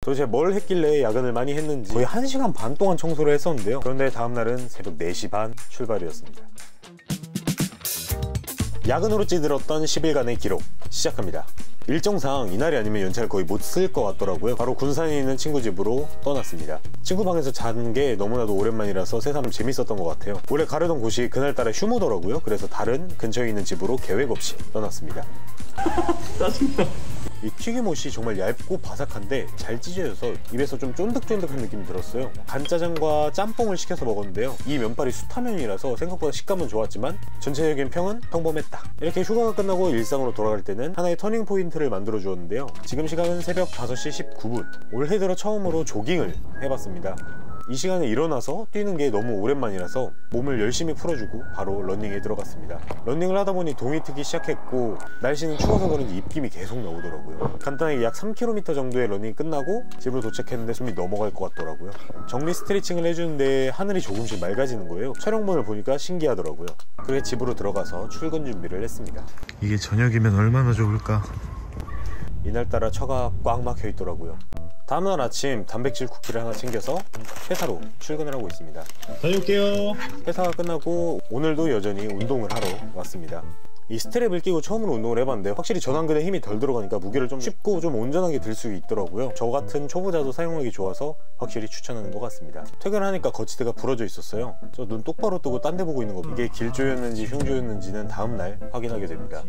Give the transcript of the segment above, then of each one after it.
도대체 뭘 했길래 야근을 많이 했는지 거의 1시간 반 동안 청소를 했었는데요. 그런데 다음날은 새벽 4시 반 출발이었습니다. 야근으로 찌들었던 10일간의 기록 시작합니다. 일정상 이날이 아니면 연차를 거의 못 쓸 것 같더라고요. 바로 군산에 있는 친구 집으로 떠났습니다. 친구 방에서 잔 게 너무나도 오랜만이라서 새삼 재밌었던 것 같아요. 원래 가려던 곳이 그날따라 휴무더라고요. 그래서 다른 근처에 있는 집으로 계획 없이 떠났습니다. 짜증나. 이 튀김옷이 정말 얇고 바삭한데 잘 찢어져서 입에서 좀 쫀득쫀득한 느낌이 들었어요. 간짜장과 짬뽕을 시켜서 먹었는데요. 이 면발이 수타면이라서 생각보다 식감은 좋았지만 전체적인 평은 평범했다. 이렇게 휴가가 끝나고 일상으로 돌아갈 때는 하나의 터닝 포인트를 만들어 주었는데요. 지금 시간은 새벽 5시 19분. 올해 들어 처음으로 조깅을 해봤습니다. 이 시간에 일어나서 뛰는 게 너무 오랜만이라서 몸을 열심히 풀어주고 바로 러닝에 들어갔습니다. 러닝을 하다 보니 동이 트기 시작했고 날씨는 추워서 그런지 입김이 계속 나오더라고요. 간단하게 약 3km 정도의 러닝이 끝나고 집으로 도착했는데 숨이 넘어갈 것 같더라고요. 정리 스트레칭을 해주는데 하늘이 조금씩 맑아지는 거예요. 촬영본을 보니까 신기하더라고요. 그래 집으로 들어가서 출근 준비를 했습니다. 이게 저녁이면 얼마나 좋을까. 이날따라 처가 꽉 막혀 있더라고요. 다음날 아침 단백질 쿠키를 하나 챙겨서 회사로 출근을 하고 있습니다. 다녀올게요. 회사가 끝나고 오늘도 여전히 운동을 하러 왔습니다. 이 스트랩을 끼고 처음으로 운동을 해봤는데 확실히 전완근에 힘이 덜 들어가니까 무게를 좀 쉽고 좀 온전하게 들 수 있더라고요. 저 같은 초보자도 사용하기 좋아서 확실히 추천하는 것 같습니다. 퇴근하니까 거치대가 부러져 있었어요. 저 눈 똑바로 뜨고 딴 데 보고 있는 거 이게 길조였는지 흉조였는지는 다음날 확인하게 됩니다.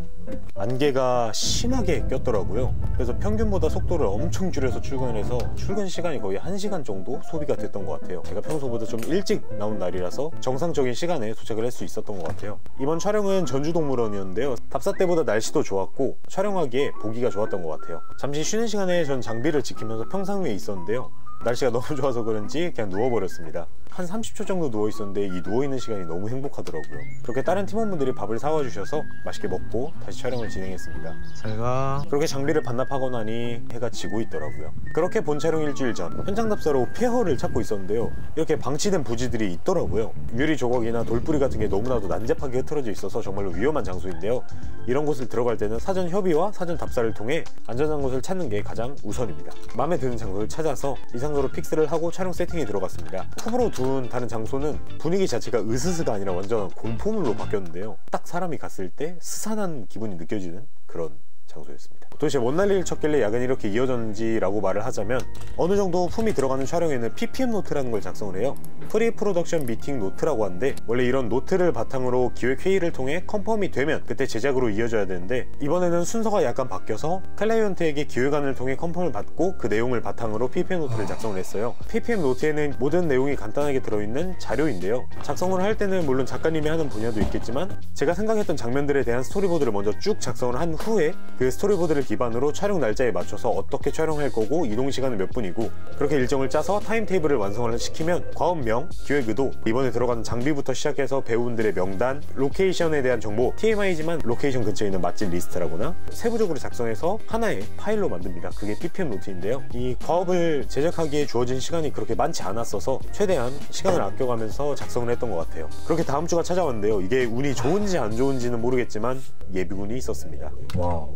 안개가 심하게 꼈더라고요. 그래서 평균보다 속도를 엄청 줄여서 출근을 해서 출근 시간이 거의 1시간 정도 소비가 됐던 것 같아요. 제가 평소보다 좀 일찍 나온 날이라서 정상적인 시간에 도착을 할 수 있었던 것 같아요. 이번 촬영은 전주동물원이었는데 답사 때보다 날씨도 좋았고 촬영하기에 보기가 좋았던 것 같아요. 잠시 쉬는 시간에 전 장비를 지키면서 평상 위에 있었는데요. 날씨가 너무 좋아서 그런지 그냥 누워버렸습니다. 한 30초 정도 누워있었는데 이 누워있는 시간이 너무 행복하더라고요. 그렇게 다른 팀원분들이 밥을 사와 주셔서 맛있게 먹고 다시 촬영을 진행했습니다. 잘가. 그렇게 장비를 반납하고 나니 해가 지고 있더라고요. 그렇게 본 촬영 일주일 전 현장 답사로 폐허를 찾고 있었는데요. 이렇게 방치된 부지들이 있더라고요. 유리 조각이나 돌뿌리 같은 게 너무나도 난잡하게 흐트러져 있어서 정말로 위험한 장소인데요. 이런 곳을 들어갈 때는 사전 협의와 사전 답사를 통해 안전한 곳을 찾는 게 가장 우선입니다. 마음에 드는 장소를 찾아서 이 장소로 픽스를 하고 촬영 세팅에 들어갔습니다. 톱으로 둔 다른 장소는 분위기 자체가 으스스가 아니라 완전 공포물로 바뀌었는데요. 딱 사람이 갔을 때 스산한 기분이 느껴지는 그런 장소였습니다. 도대체 뭔 난리를 쳤길래 야근이 이렇게 이어졌는지 라고 말을 하자면 어느 정도 품이 들어가는 촬영에는 PPM 노트라는 걸 작성을 해요. 프리 프로덕션 미팅 노트라고 하는데 원래 이런 노트를 바탕으로 기획회의를 통해 컨펌이 되면 그때 제작으로 이어져야 되는데 이번에는 순서가 약간 바뀌어서 클라이언트에게 기획안을 통해 컨펌을 받고 그 내용을 바탕으로 PPM 노트를 작성을 했어요. PPM 노트에는 모든 내용이 간단하게 들어있는 자료인데요. 작성을 할 때는 물론 작가님이 하는 분야도 있겠지만 제가 생각했던 장면들에 대한 스토리보드를 먼저 쭉 작성을 한 후에 그 스토리보드를 기반으로 촬영 날짜에 맞춰서 어떻게 촬영할 거고 이동 시간은 몇 분이고 그렇게 일정을 짜서 타임테이블을 완성을 시키면 과업명, 기획 의도, 이번에 들어가는 장비부터 시작해서 배우분들의 명단, 로케이션에 대한 정보, TMI지만 로케이션 근처에 있는 맛집 리스트라거나 세부적으로 작성해서 하나의 파일로 만듭니다. 그게 PPM 노트인데요. 이 과업을 제작하기에 주어진 시간이 그렇게 많지 않았어서 최대한 시간을 아껴가면서 작성을 했던 것 같아요. 그렇게 다음 주가 찾아왔는데요. 이게 운이 좋은지 안 좋은지는 모르겠지만 예비군이 있었습니다. 와우.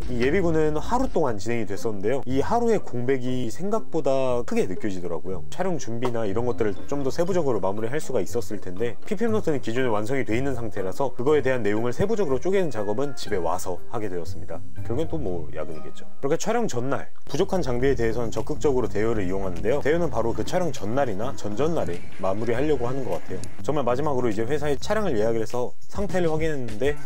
이 예비군은 하루 동안 진행이 됐었는데요. 이 하루의 공백이 생각보다 크게 느껴지더라고요. 촬영 준비나 이런 것들을 좀 더 세부적으로 마무리할 수가 있었을 텐데 PPM 노트는 기존에 완성이 돼 있는 상태라서 그거에 대한 내용을 세부적으로 쪼개는 작업은 집에 와서 하게 되었습니다. 결국엔 또 뭐 야근이겠죠. 그렇게 촬영 전날 부족한 장비에 대해서는 적극적으로 대여를 이용하는데요. 대여는 바로 그 촬영 전날이나 전전날에 마무리하려고 하는 것 같아요. 정말 마지막으로 이제 회사에 차량을 예약을 해서 상태를 확인했는데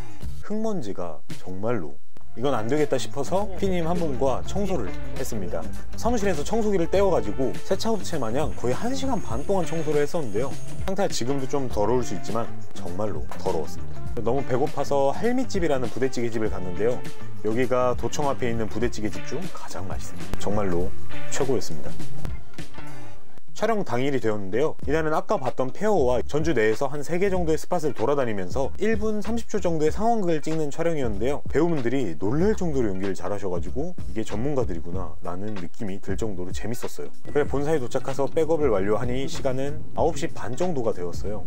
흙먼지가 정말로 이건 안 되겠다 싶어서 피디님 한 분과 청소를 했습니다. 사무실에서 청소기를 떼어가지고 세차업체 마냥 거의 1시간 반 동안 청소를 했었는데요. 상태가 지금도 좀 더러울 수 있지만 정말로 더러웠습니다. 너무 배고파서 할미집이라는 부대찌개집을 갔는데요. 여기가 도청 앞에 있는 부대찌개집 중 가장 맛있습니다. 정말로 최고였습니다. 촬영 당일이 되었는데요. 이날은 아까 봤던 페어와 전주 내에서 한 3개 정도의 스팟을 돌아다니면서 1분 30초 정도의 상황극을 찍는 촬영이었는데요. 배우분들이 놀랄 정도로 연기를 잘하셔가지고 이게 전문가들이구나 라는 느낌이 들 정도로 재밌었어요. 그래 본사에 도착해서 백업을 완료하니 시간은 9시 반 정도가 되었어요.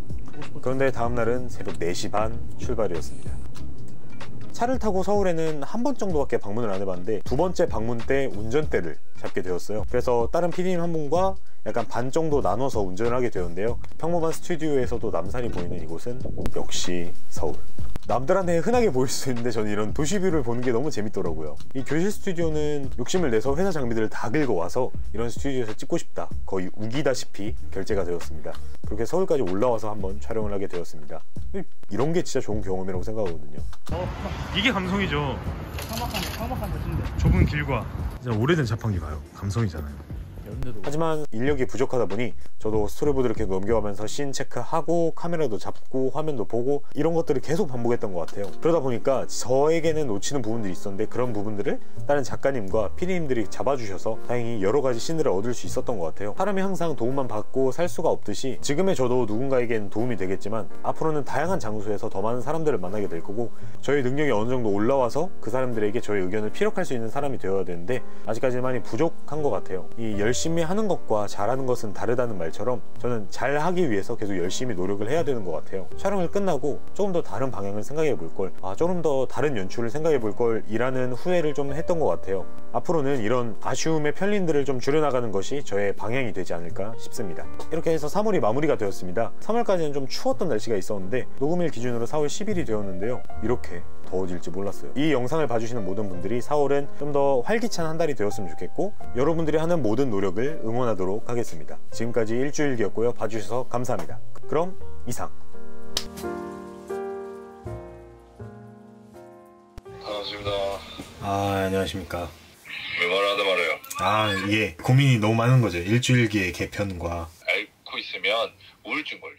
그런데 다음날은 새벽 4시 반 출발이었습니다. 차를 타고 서울에는 한 번 정도밖에 방문을 안 해봤는데 두 번째 방문 때 운전대를 잡게 되었어요. 그래서 다른 PD님 한 분과 약간 반 정도 나눠서 운전을 하게 되었는데요. 평범한 스튜디오에서도 남산이 보이는 이곳은 역시 서울. 남들한테 흔하게 보일 수 있는데 저는 이런 도시뷰를 보는 게 너무 재밌더라고요. 이 교실 스튜디오는 욕심을 내서 회사 장비들을 다 긁어와서 이런 스튜디오에서 찍고 싶다, 거의 우기다시피 결제가 되었습니다. 그렇게 서울까지 올라와서 한번 촬영을 하게 되었습니다. 이런 게 진짜 좋은 경험이라고 생각하거든요. 이게 감성이죠. 삭막한 곳인데. 좁은 길과 진짜 오래된 자판기 봐요. 감성이잖아요. 하지만 인력이 부족하다 보니 저도 스토리보드를 계속 넘겨가면서 씬 체크하고 카메라도 잡고 화면도 보고 이런 것들을 계속 반복했던 것 같아요. 그러다 보니까 저에게는 놓치는 부분들이 있었는데 그런 부분들을 다른 작가님과 PD님들이 잡아주셔서 다행히 여러 가지 씬들을 얻을 수 있었던 것 같아요. 사람이 항상 도움만 받고 살 수가 없듯이 지금의 저도 누군가에겐 도움이 되겠지만 앞으로는 다양한 장소에서 더 많은 사람들을 만나게 될 거고 저의 능력이 어느 정도 올라와서 그 사람들에게 저의 의견을 피력할 수 있는 사람이 되어야 되는데 아직까지 많이 부족한 것 같아요. 이 열심히 하는 것과 잘하는 것은 다르다는 말처럼 저는 잘하기 위해서 계속 열심히 노력을 해야 되는 것 같아요. 촬영을 끝나고 조금 더 다른 방향을 생각해 볼 걸, 조금 더 다른 연출을 생각해 볼 걸 이라는 후회를 좀 했던 것 같아요. 앞으로는 이런 아쉬움의 편린들을 좀 줄여나가는 것이 저의 방향이 되지 않을까 싶습니다. 이렇게 해서 3월이 마무리가 되었습니다. 3월까지는 좀 추웠던 날씨가 있었는데 녹음일 기준으로 4월 10일이 되었는데요. 이렇게 더워질지 몰랐어요. 이 영상을 봐주시는 모든 분들이 4월은 좀 더 활기찬 한 달이 되었으면 좋겠고 여러분들이 하는 모든 노력을 응원하도록 하겠습니다. 지금까지 일주일기였고요. 봐주셔서 감사합니다. 그럼 이상. 반갑습니다. 안녕하십니까. 왜 말하다 말해요? 이게 고민이 너무 많은 거죠. 일주일기의 개편과. 앓고 있으면 우울증 걸려.